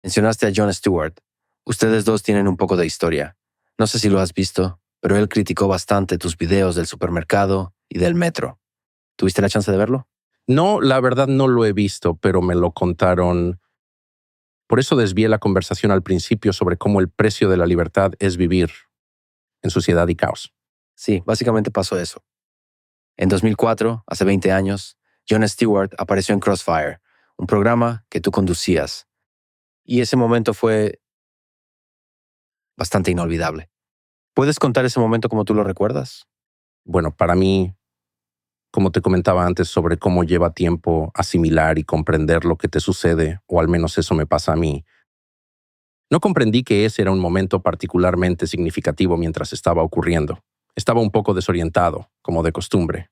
Mencionaste a Jon Stewart. Ustedes dos tienen un poco de historia. No sé si lo has visto, pero él criticó bastante tus videos del supermercado y del metro. ¿Tuviste la chance de verlo? No, la verdad no lo he visto, pero me lo contaron. Por eso desvié la conversación al principio sobre cómo el precio de la libertad es vivir en suciedad y caos. Sí, básicamente pasó eso. En 2004, hace 20 años, Jon Stewart apareció en Crossfire, un programa que tú conducías. Y ese momento fue bastante inolvidable. ¿Puedes contar ese momento como tú lo recuerdas? Bueno, para mí, como te comentaba antes sobre cómo lleva tiempo asimilar y comprender lo que te sucede, o al menos eso me pasa a mí, no comprendí que ese era un momento particularmente significativo mientras estaba ocurriendo. Estaba un poco desorientado, como de costumbre.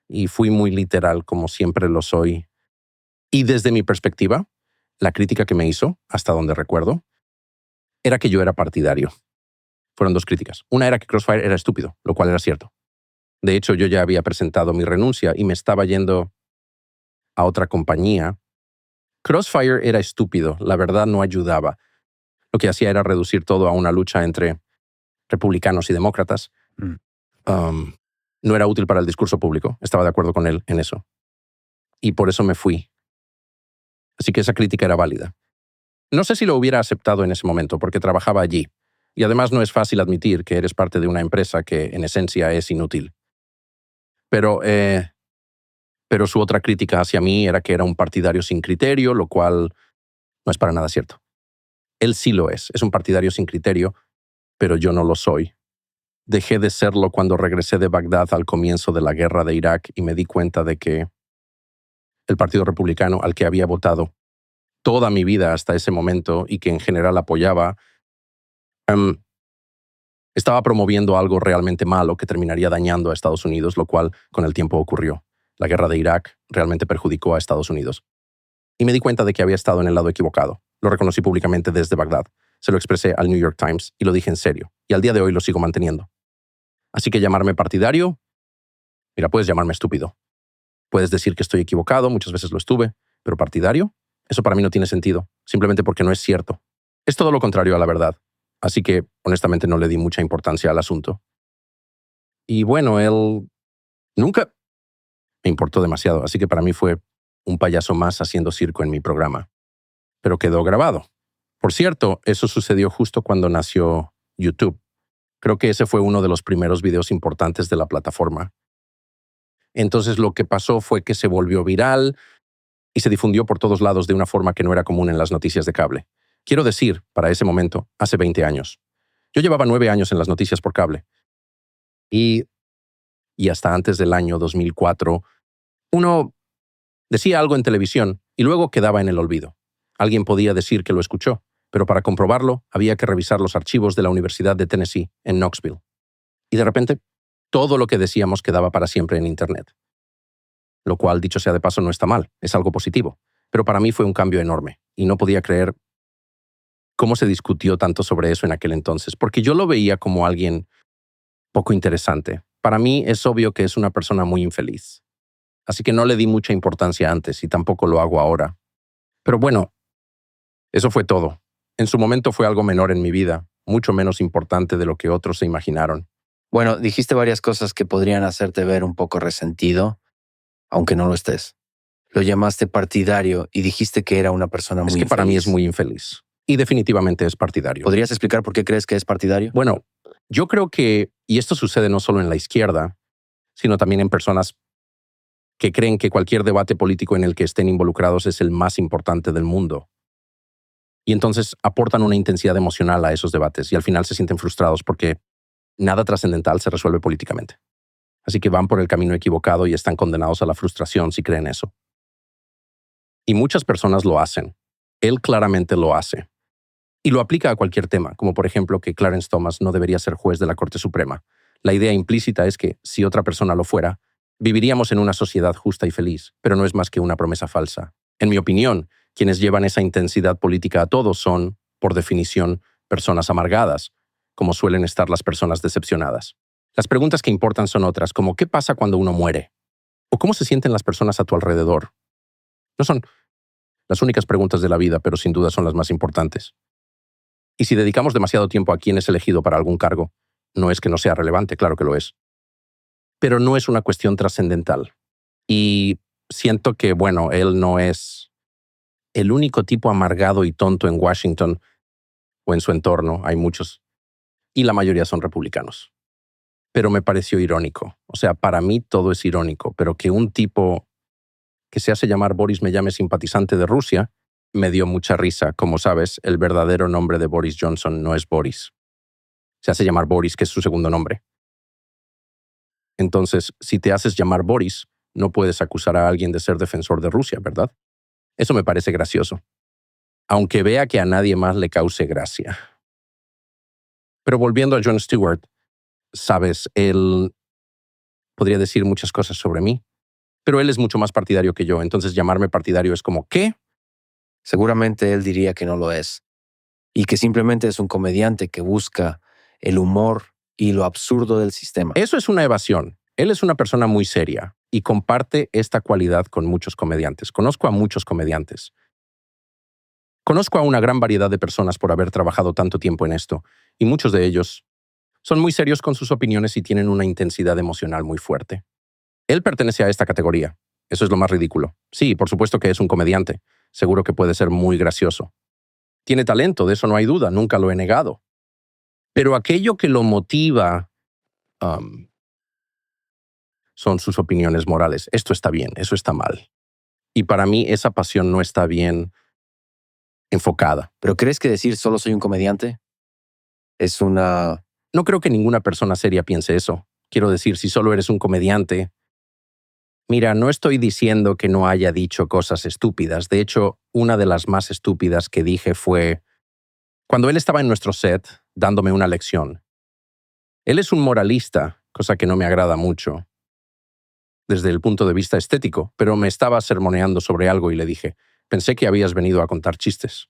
Y fui muy literal, como siempre lo soy. Y desde mi perspectiva, la crítica que me hizo, hasta donde recuerdo, era que yo era partidario. Fueron dos críticas. Una era que Crossfire era estúpido, lo cual era cierto. De hecho, yo ya había presentado mi renuncia y me estaba yendo a otra compañía. Crossfire era estúpido, la verdad no ayudaba. Lo que hacía era reducir todo a una lucha entre republicanos y demócratas. Mm. No era útil para el discurso público, estaba de acuerdo con él en eso. Y por eso me fui. Así que esa crítica era válida. No sé si lo hubiera aceptado en ese momento, porque trabajaba allí. Y además no es fácil admitir que eres parte de una empresa que en esencia es inútil. Pero su otra crítica hacia mí era que era un partidario sin criterio, lo cual no es para nada cierto. Él sí lo es un partidario sin criterio, pero yo no lo soy. Dejé de serlo cuando regresé de Bagdad al comienzo de la guerra de Irak y me di cuenta de que el Partido Republicano al que había votado toda mi vida hasta ese momento y que en general apoyaba, estaba promoviendo algo realmente malo que terminaría dañando a Estados Unidos, lo cual con el tiempo ocurrió. La guerra de Irak realmente perjudicó a Estados Unidos. Y me di cuenta de que había estado en el lado equivocado. Lo reconocí públicamente desde Bagdad. Se lo expresé al New York Times y lo dije en serio. Y al día de hoy lo sigo manteniendo. Así que llamarme partidario, mira, puedes llamarme estúpido. Puedes decir que estoy equivocado, muchas veces lo estuve, pero partidario, eso para mí no tiene sentido, simplemente porque no es cierto. Es todo lo contrario a la verdad. Así que, honestamente, no le di mucha importancia al asunto. Y bueno, él nunca me importó demasiado, así que para mí fue un payaso más haciendo circo en mi programa. Pero quedó grabado. Por cierto, eso sucedió justo cuando nació YouTube. Creo que ese fue uno de los primeros videos importantes de la plataforma. Entonces lo que pasó fue que se volvió viral y se difundió por todos lados de una forma que no era común en las noticias de cable. Quiero decir, para ese momento, hace 20 años. Yo llevaba 9 años en las noticias por cable. Y hasta antes del año 2004, uno decía algo en televisión y luego quedaba en el olvido. Alguien podía decir que lo escuchó, pero para comprobarlo había que revisar los archivos de la Universidad de Tennessee en Knoxville. Y de repente, todo lo que decíamos quedaba para siempre en Internet. Lo cual, dicho sea de paso, no está mal, es algo positivo. Pero para mí fue un cambio enorme, y no podía creer cómo se discutió tanto sobre eso en aquel entonces, porque yo lo veía como alguien poco interesante. Para mí es obvio que es una persona muy infeliz. Así que no le di mucha importancia antes y tampoco lo hago ahora. Pero bueno, eso fue todo. En su momento fue algo menor en mi vida, mucho menos importante de lo que otros se imaginaron. Bueno, dijiste varias cosas que podrían hacerte ver un poco resentido, aunque no lo estés. Lo llamaste partidario y dijiste que era una persona muy Es que infeliz. para mí es muy infeliz. Y definitivamente es partidario. ¿Podrías explicar por qué crees que es partidario? Bueno, yo creo que, y esto sucede no solo en la izquierda, sino también en personas que creen que cualquier debate político en el que estén involucrados es el más importante del mundo. Y entonces aportan una intensidad emocional a esos debates y al final se sienten frustrados porque nada trascendental se resuelve políticamente. Así que van por el camino equivocado y están condenados a la frustración si creen eso. Y muchas personas lo hacen. Él claramente lo hace. Y lo aplica a cualquier tema, como por ejemplo que Clarence Thomas no debería ser juez de la Corte Suprema. La idea implícita es que, si otra persona lo fuera, viviríamos en una sociedad justa y feliz, pero no es más que una promesa falsa. En mi opinión, quienes llevan esa intensidad política a todo son, por definición, personas amargadas, como suelen estar las personas decepcionadas. Las preguntas que importan son otras, como ¿qué pasa cuando uno muere? ¿O cómo se sienten las personas a tu alrededor? No son Las únicas preguntas de la vida, pero sin duda son las más importantes. Y si dedicamos demasiado tiempo a quién es elegido para algún cargo, no es que no sea relevante, claro que lo es. Pero no es una cuestión trascendental. Y siento que, bueno, él no es el único tipo amargado y tonto en Washington o en su entorno. Hay muchos. Y la mayoría son republicanos. Pero me pareció irónico. O sea, para mí todo es irónico, pero que un tipo que se hace llamar Boris me llame simpatizante de Rusia, me dio mucha risa. Como sabes, el verdadero nombre de Boris Johnson no es Boris. Se hace llamar Boris, que es su segundo nombre. Entonces, si te haces llamar Boris, no puedes acusar a alguien de ser defensor de Rusia, ¿verdad? Eso me parece gracioso. Aunque vea que a nadie más le cause gracia. Pero volviendo a Jon Stewart, sabes, él podría decir muchas cosas sobre mí, pero él es mucho más partidario que yo, entonces llamarme partidario es como, ¿qué? Seguramente él diría que no lo es, y que simplemente es un comediante que busca el humor y lo absurdo del sistema. Eso es una evasión. Él es una persona muy seria y comparte esta cualidad con muchos comediantes. Conozco a muchos comediantes. Conozco a una gran variedad de personas por haber trabajado tanto tiempo en esto, y muchos de ellos son muy serios con sus opiniones y tienen una intensidad emocional muy fuerte. Él pertenece a esta categoría. Eso es lo más ridículo. Sí, por supuesto que es un comediante. Seguro que puede ser muy gracioso. Tiene talento, de eso no hay duda, nunca lo he negado. Pero aquello que lo motiva son sus opiniones morales. Esto está bien, eso está mal. Y para mí esa pasión no está bien enfocada. ¿Pero crees que decir solo soy un comediante es una... No creo que ninguna persona seria piense eso. Quiero decir, si solo eres un comediante... Mira, no estoy diciendo que no haya dicho cosas estúpidas. De hecho, una de las más estúpidas que dije fue cuando él estaba en nuestro set dándome una lección. Él es un moralista, cosa que no me agrada mucho desde el punto de vista estético, pero me estaba sermoneando sobre algo y le dije, pensé que habías venido a contar chistes.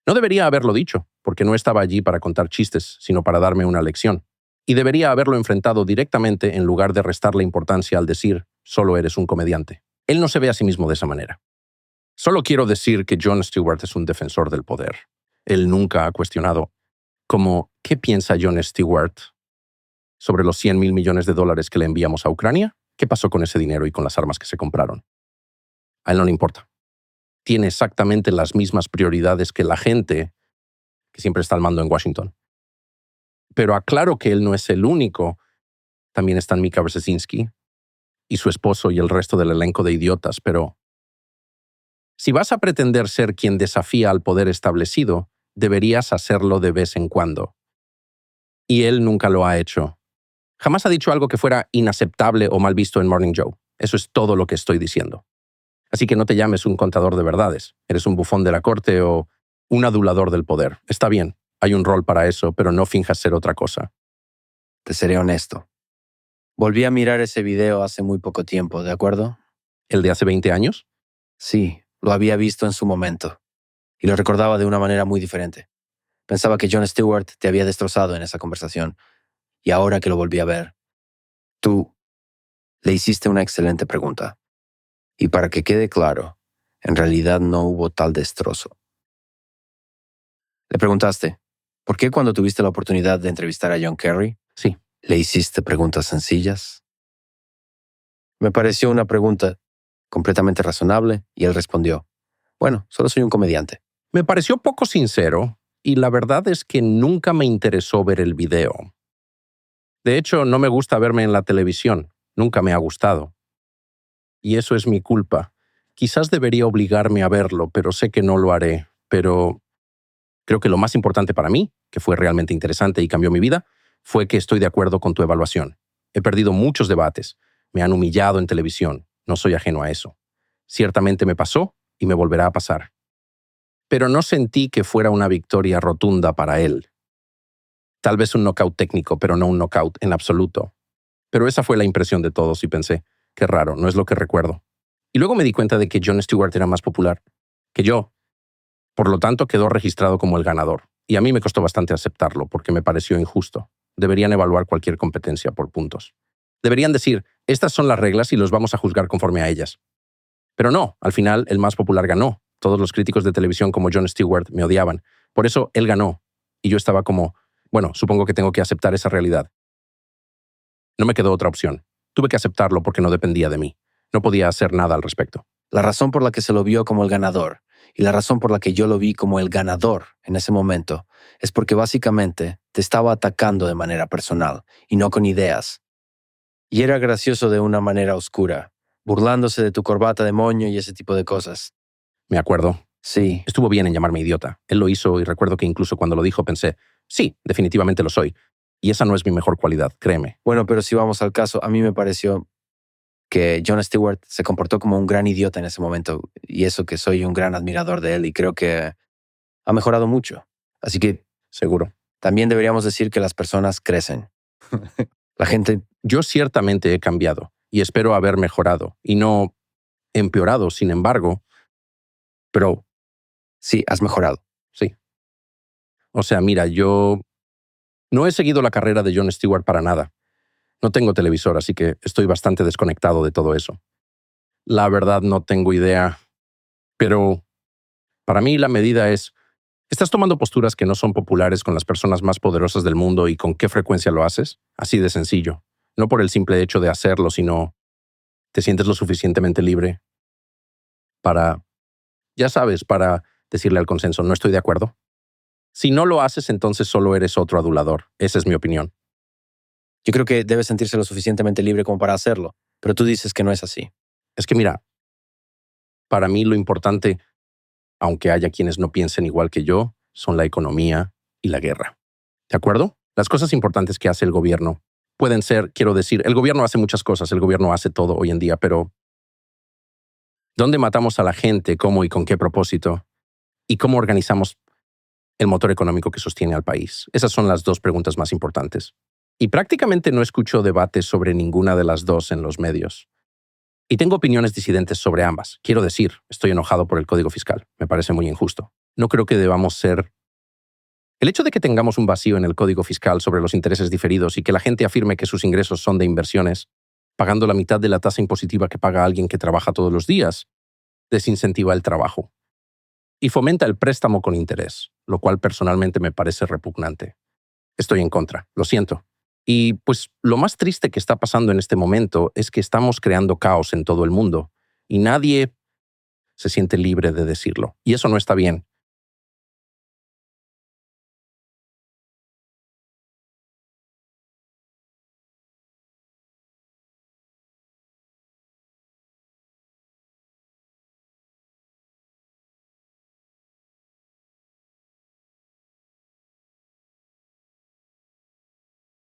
No debería haberlo dicho, porque no estaba allí para contar chistes, sino para darme una lección. Y debería haberlo enfrentado directamente en lugar de restarle importancia al decir, solo eres un comediante. Él no se ve a sí mismo de esa manera. Solo quiero decir que Jon Stewart es un defensor del poder. Él nunca ha cuestionado como, ¿qué piensa Jon Stewart sobre los $100,000 millones que le enviamos a Ucrania? ¿Qué pasó con ese dinero y con las armas que se compraron? A él no le importa. Tiene exactamente las mismas prioridades que la gente que siempre está al mando en Washington. Pero aclaro que él no es el único. También están Mika Brzezinski y su esposo y el resto del elenco de idiotas, pero si vas a pretender ser quien desafía al poder establecido, deberías hacerlo de vez en cuando. Y él nunca lo ha hecho. Jamás ha dicho algo que fuera inaceptable o mal visto en Morning Joe. Eso es todo lo que estoy diciendo. Así que no te llames un contador de verdades. Eres un bufón de la corte o un adulador del poder. Está bien, hay un rol para eso, pero no finjas ser otra cosa. Te seré honesto. Volví a mirar ese video hace muy poco tiempo, ¿de acuerdo? ¿El de hace 20 años? Sí, lo había visto en su momento. Y lo recordaba de una manera muy diferente. Pensaba que Jon Stewart te había destrozado en esa conversación. Y ahora que lo volví a ver, tú le hiciste una excelente pregunta. Y para que quede claro, en realidad no hubo tal destrozo. Le preguntaste, ¿por qué cuando tuviste la oportunidad de entrevistar a John Kerry, Sí. le hiciste preguntas sencillas? Me pareció una pregunta completamente razonable y él respondió, bueno, solo soy un comediante. Me pareció poco sincero y la verdad es que nunca me interesó ver el video. De hecho, no me gusta verme en la televisión. Nunca me ha gustado. Y eso es mi culpa. Quizás debería obligarme a verlo, pero sé que no lo haré. Pero creo que lo más importante para mí, que fue realmente interesante y cambió mi vida, fue que estoy de acuerdo con tu evaluación. He perdido muchos debates. Me han humillado en televisión. No soy ajeno a eso. Ciertamente me pasó y me volverá a pasar. Pero no sentí que fuera una victoria rotunda para él. Tal vez un knockout técnico, pero no un knockout en absoluto. Pero esa fue la impresión de todos y pensé, qué raro, no es lo que recuerdo. Y luego me di cuenta de que Jon Stewart era más popular que yo. Por lo tanto, quedó registrado como el ganador. Y a mí me costó bastante aceptarlo porque me pareció injusto. Deberían evaluar cualquier competencia por puntos. Deberían decir, estas son las reglas y los vamos a juzgar conforme a ellas. Pero no, al final el más popular ganó. Todos los críticos de televisión como Jon Stewart me odiaban. Por eso él ganó. Y yo estaba como, bueno, supongo que tengo que aceptar esa realidad. No me quedó otra opción. Tuve que aceptarlo porque no dependía de mí. No podía hacer nada al respecto. La razón por la que se lo vio como el ganador y la razón por la que yo lo vi como el ganador en ese momento es porque básicamente te estaba atacando de manera personal y no con ideas. Y era gracioso de una manera oscura, burlándose de tu corbata de moño y ese tipo de cosas. Me acuerdo. Sí, Estuvo bien en llamarme idiota. Él lo hizo y recuerdo que incluso cuando lo dijo pensé, sí, definitivamente lo soy. Y esa no es mi mejor cualidad, créeme. bueno, pero si vamos al caso, a mí me pareció que Jon Stewart se comportó como un gran idiota en ese momento, y eso que soy un gran admirador de él y creo que ha mejorado mucho. Así que Seguro. también deberíamos decir que las personas crecen. La gente, Yo ciertamente he cambiado y espero haber mejorado y no empeorado, sin embargo, pero sí, has mejorado. sí. O sea, mira, yo no he seguido la carrera de Jon Stewart para nada. No tengo televisor, así que estoy bastante desconectado de todo eso. La verdad no tengo idea, pero para mí la medida es, ¿estás tomando posturas que no son populares con las personas más poderosas del mundo y con qué frecuencia lo haces? Así de sencillo. No por el simple hecho de hacerlo, sino te sientes lo suficientemente libre para, ya sabes, para decirle al consenso, no estoy de acuerdo. Si no lo haces, entonces solo eres otro adulador. Esa es mi opinión. Yo creo que debe sentirse lo suficientemente libre como para hacerlo, pero tú dices que no es así. Es que mira, para mí lo importante, aunque haya quienes no piensen igual que yo, son la economía y la guerra. ¿De acuerdo? Las cosas importantes que hace el gobierno pueden ser, quiero decir, el gobierno hace muchas cosas, el gobierno hace todo hoy en día, pero ¿dónde matamos a la gente? ¿Cómo y con qué propósito? ¿Y cómo organizamos el motor económico que sostiene al país? Esas son las dos preguntas más importantes. Y prácticamente no escucho debates sobre ninguna de las dos en los medios. Y tengo opiniones disidentes sobre ambas. Quiero decir, estoy enojado por el Código Fiscal. Me parece muy injusto. No creo que debamos ser... El hecho de que tengamos un vacío en el Código Fiscal sobre los intereses diferidos y que la gente afirme que sus ingresos son de inversiones, pagando la mitad de la tasa impositiva que paga alguien que trabaja todos los días, desincentiva el trabajo. Y fomenta el préstamo con interés, lo cual personalmente me parece repugnante. Estoy en contra, lo siento. Y pues lo más triste que está pasando en este momento es que estamos creando caos en todo el mundo y nadie se siente libre de decirlo. Y eso no está bien.